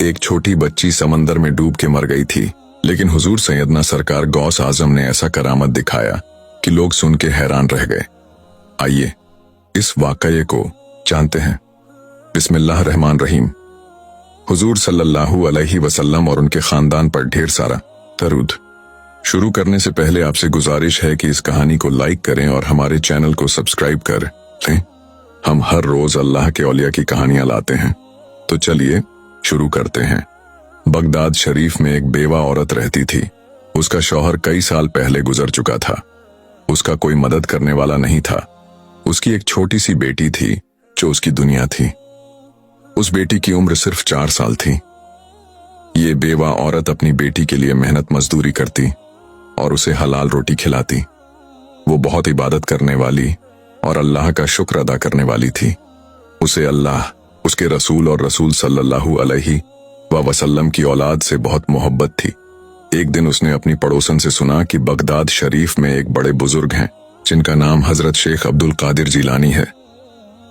एक छोटी बच्ची समंदर में डूब के मर गई थी, लेकिन हुजूर सैयदना सरकार गौस आजम ने ऐसा करामत दिखाया कि लोग सुन के हैरान रह गए। आइए इस वाकये को जानते हैं। बिस्मिल्लाह रहमान रहीम। हुजूर सल्लल्लाहु अलैहि वसल्लम और उनके खानदान पर ढेर सारा दरूद। शुरू करने से पहले आपसे गुजारिश है कि इस कहानी को लाइक करें और हमारे चैनल को सब्सक्राइब कर लें। हम हर रोज अल्लाह के औलिया की कहानियां लाते हैं, तो चलिए शुरू करते हैं। बगदाद शरीफ में एक बेवा औरत रहती थी। उसका शौहर कई साल पहले गुजर चुका था। उसका कोई मदद करने वाला नहीं था। उसकी एक छोटी सी बेटी थी जो उसकी दुनिया थी। उस बेटी की उम्र सिर्फ 4 साल थी। ये बेवा औरत अपनी बेटी के लिए मेहनत मजदूरी करती और उसे हलाल रोटी खिलाती। वो बहुत इबादत करने वाली और अल्लाह का शुक्र अदा करने वाली थी। उसे अल्लाह, उसके रसूल और रसूल सल्लल्लाहु अलैहि वसल्लम की औलाद से बहुत मोहब्बत थी। एक दिन उसने अपनी पड़ोसन से सुना कि बगदाद शरीफ में एक बड़े बुजुर्ग हैं जिनका नाम हजरत शेख अब्दुल कादिर जिलानी है।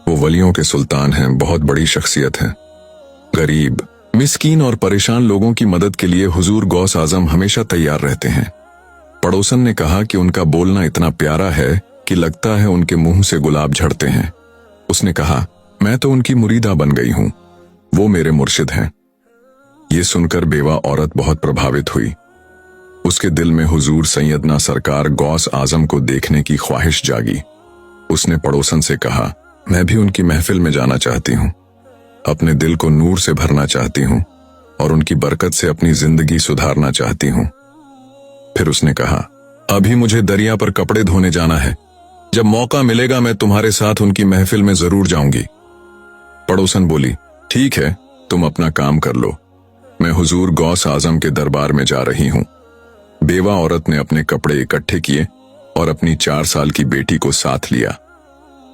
वो वलियों के सुल्तान हैं, बहुत बड़ी शख्सियत है। गरीब, मिस्कीन और परेशान लोगों की मदद के लिए हुजूर गौस आजम हमेशा तैयार रहते हैं। पड़ोसन ने कहा कि उनका बोलना इतना प्यारा है कि लगता है उनके मुंह से गुलाब झड़ते हैं। उसने कहा, मैं तो उनकी मुरीदा बन गई हूं, वो मेरे मुर्शिद हैं। ये सुनकर बेवा औरत बहुत प्रभावित हुई। उसके दिल में हुजूर सैयदना सरकार गौस आजम को देखने की ख्वाहिश जागी। उसने पड़ोसन से कहा, मैं भी उनकी महफिल में जाना चाहती हूँ, अपने दिल को नूर से भरना चाहती हूँ और उनकी बरकत से अपनी जिंदगी सुधारना चाहती हूँ। फिर उसने कहा, अभी मुझे दरिया पर कपड़े धोने जाना है, जब मौका मिलेगा मैं तुम्हारे साथ उनकी महफिल में जरूर जाऊंगी। पड़ोसन बोली, ठीक है, तुम अपना काम कर लो, मैं हुजूर गौस आजम के दरबार में जा रही हूँ। बेवा औरत ने अपने कपड़े इकट्ठे किए और अपनी 4 साल की बेटी को साथ लिया।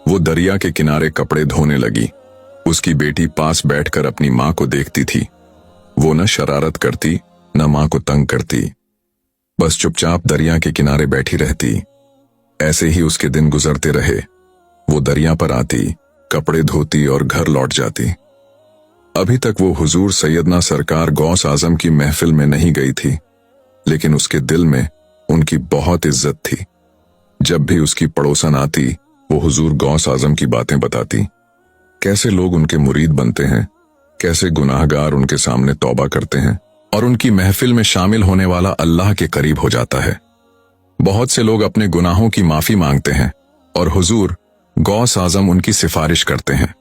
वो दरिया के किनारे कपड़े धोने लगी। उसकी बेटी पास बैठकर अपनी माँ को देखती थी। वो न शरारत करती न माँ को तंग करती, बस चुपचाप दरिया के किनारे बैठी रहती। ऐसे ही उसके दिन गुजरते रहे। वो दरिया पर आती, कपड़े धोती और घर लौट जाती। अभी तक वो हुजूर सैयदना सरकार गौस आजम की महफिल में नहीं गई थी, लेकिन उसके दिल में उनकी बहुत इज्जत थी। जब भी उसकी पड़ोसन आती, वो हुजूर गौस आजम की बातें बताती, कैसे लोग उनके मुरीद बनते हैं, कैसे गुनाहगार उनके सामने तौबा करते हैं और उनकी महफिल में शामिल होने वाला अल्लाह के करीब हो जाता है। बहुत से लोग अपने गुनाहों की माफी मांगते हैं और हुजूर गौस आजम उनकी सिफारिश करते हैं।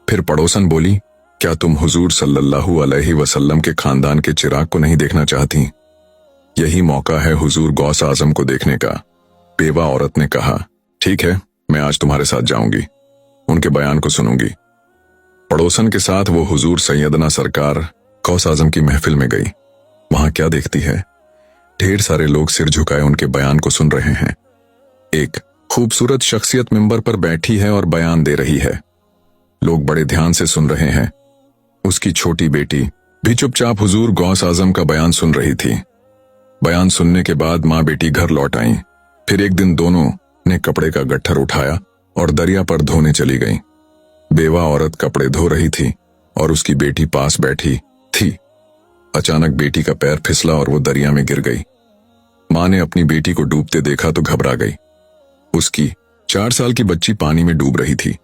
फिर पड़ोसन बोली, क्या तुम हुजूर सल्लल्लाहु अलैहि वसल्लम के खानदान के चिराग को नहीं देखना चाहती? यही मौका है हुजूर गौस आजम को देखने का। बेवा औरत ने कहा, ठीक है, मैं आज तुम्हारे साथ जाऊंगी, उनके बयान को सुनूंगी। पड़ोसन के साथ वो हुजूर सैयदना सरकार गौस आजम की महफिल में गई। वहां क्या देखती है, ढेर सारे लोग सिर झुकाए उनके बयान को सुन रहे हैं। एक खूबसूरत शख्सियत मिंबर पर बैठी है और बयान दे रही है। लोग बड़े ध्यान से सुन रहे हैं। उसकी छोटी बेटी भी चुपचाप हुजूर गौस आजम का बयान सुन रही थी। बयान सुनने के बाद माँ बेटी घर लौट आईं। फिर एक दिन दोनों ने कपड़े का गट्ठर उठाया और दरिया पर धोने चली गईं। बेवा औरत कपड़े धो रही थी और उसकी बेटी पास बैठी थी। अचानक बेटी का पैर फिसला और वो दरिया में गिर गई। माँ ने अपनी बेटी को डूबते देखा तो घबरा गई। उसकी 4 साल की बच्ची पानी में डूब रही थी।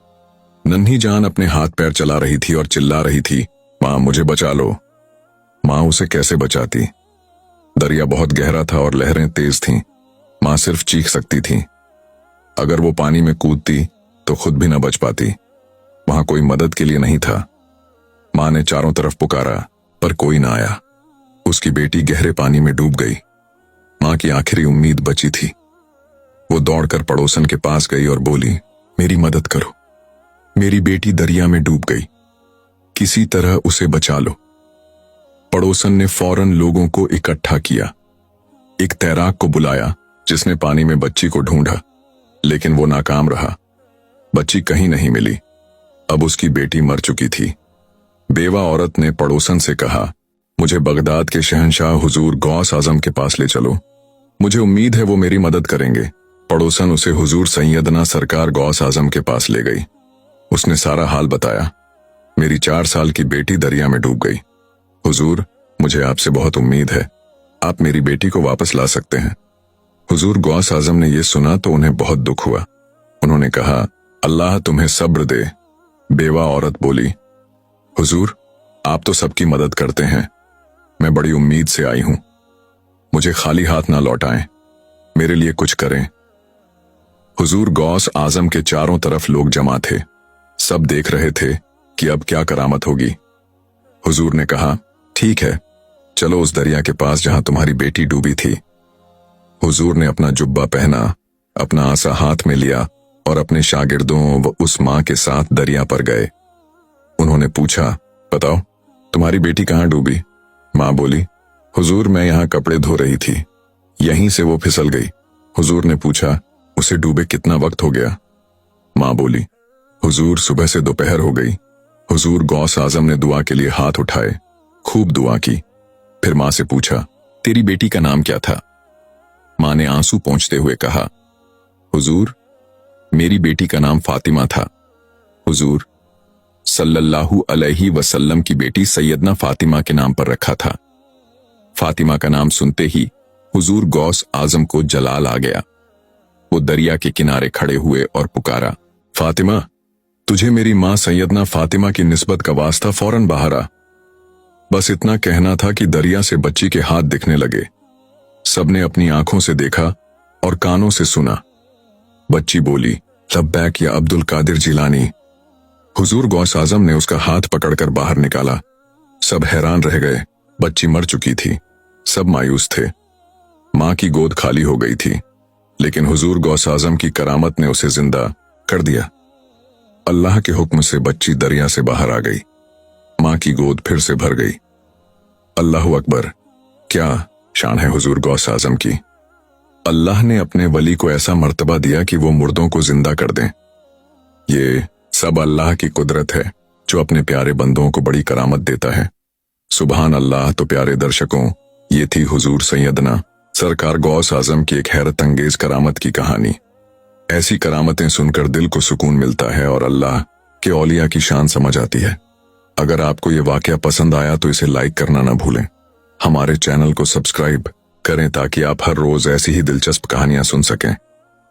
नन्ही जान अपने हाथ पैर चला रही थी और चिल्ला रही थी, माँ मुझे बचा लो। माँ उसे कैसे बचाती? दरिया बहुत गहरा था और लहरें तेज थीं। माँ सिर्फ चीख सकती थी। अगर वो पानी में कूदती तो खुद भी न बच पाती। वहां कोई मदद के लिए नहीं था। माँ ने चारों तरफ पुकारा पर कोई ना आया। उसकी बेटी गहरे पानी में डूब गई। माँ की आखिरी उम्मीद बची थी। वो दौड़कर पड़ोसन के पास गई और बोली, मेरी मदद करो, मेरी बेटी दरिया में डूब गई, किसी तरह उसे बचा लो। पड़ोसन ने फौरन लोगों को इकट्ठा किया। एक तैराक को बुलाया जिसने पानी में बच्ची को ढूंढा, लेकिन वो नाकाम रहा। बच्ची कहीं नहीं मिली। अब उसकी बेटी मर चुकी थी। बेवा औरत ने पड़ोसन से कहा, मुझे बगदाद के शहंशाह हुजूर गौस आजम के पास ले चलो, मुझे उम्मीद है वो मेरी मदद करेंगे। पड़ोसन उसे हुजूर सैयदना सरकार गौस आजम के पास ले गई। उसने सारा हाल बताया। मेरी 4 साल की बेटी दरिया में डूब गई। हुजूर, मुझे आपसे बहुत उम्मीद है, आप मेरी बेटी को वापस ला सकते हैं। हुजूर गौस आजम ने यह सुना तो उन्हें बहुत दुख हुआ। उन्होंने कहा, अल्लाह तुम्हें सब्र दे। बेवा औरत बोली, हुजूर, आप तो सबकी मदद करते हैं, मैं बड़ी उम्मीद से आई हूं, मुझे खाली हाथ ना लौटाएं, मेरे लिए कुछ करें। हुजूर गौस आजम के चारों तरफ लोग जमा थे, सब देख रहे थे कि अब क्या करामत होगी। हुजूर ने कहा, ठीक है, चलो उस दरिया के पास जहां तुम्हारी बेटी डूबी थी। हुजूर ने अपना जुब्बा पहना, अपना आसा हाथ में लिया और अपने शागिर्दों व उस मां के साथ दरिया पर गए। उन्होंने पूछा, बताओ तुम्हारी बेटी कहां डूबी? मां बोली, हुजूर मैं यहां कपड़े धो रही थी, यहीं से वो फिसल गई। हुजूर ने पूछा, उसे डूबे कितना वक्त हो गया? मां बोली, हुजूर सुबह से दोपहर हो गई। हुजूर गौस आजम ने दुआ के लिए हाथ उठाए, खूब दुआ की। फिर मां से पूछा, तेरी बेटी का नाम क्या था? मां ने आंसू पोंछते हुए कहा, हुजूर मेरी बेटी का नाम फातिमा था। हुजूर सल्लल्लाहु अलैहि वसल्लम की बेटी सैयदना फातिमा के नाम पर रखा था। फातिमा का नाम सुनते ही हुजूर गौस आजम को जलाल आ गया। वो दरिया के किनारे खड़े हुए और पुकारा, फातिमा, तुझे मेरी मां सैयदना फातिमा की निस्बत का वास्ता, फौरन बाहर आ। बस इतना कहना था कि दरिया से बच्ची के हाथ दिखने लगे। सबने अपनी आंखों से देखा और कानों से सुना। बच्ची बोली, लब्बैक या अब्दुल कादिर जिलानी। हुजूर गौस आजम ने उसका हाथ पकड़कर बाहर निकाला। सब हैरान रह गए, बच्ची मर चुकी थी। सब मायूस थे। मां की गोद खाली हो गई थी, लेकिन हुजूर गौस आजम की करामत ने उसे जिंदा कर दिया। अल्लाह के हुक्म से बच्ची दरिया से बाहर आ गई। मां की गोद फिर से भर गई। अल्लाहु अकबर, क्या शान है हुजूर गौस आजम की। अल्लाह ने अपने वली को ऐसा मर्तबा दिया कि वो मुर्दों को जिंदा कर दें। ये सब अल्लाह की कुदरत है जो अपने प्यारे बंदों को बड़ी करामत देता है। सुभान अल्लाह। तो प्यारे दर्शकों, ये थी हुजूर सैयदना सरकार गौस आजम की एक हैरत अंगेज करामत की कहानी। ऐसी करामतें सुनकर दिल को सुकून मिलता है और अल्लाह के औलिया की शान समझ आती है। अगर आपको ये वाकया पसंद आया तो इसे लाइक करना ना भूलें। हमारे चैनल को सब्सक्राइब करें ताकि आप हर रोज ऐसी ही दिलचस्प कहानियां सुन सकें।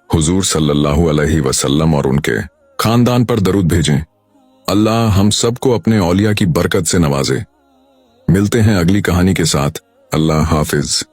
हुजूर सल्लल्लाहु अलैहि वसल्लम और उनके खानदान पर दरूद भेजें। अल्लाह हम सबको अपने औलिया की बरकत से नवाजे। मिलते हैं अगली कहानी के साथ। अल्लाह हाफिज।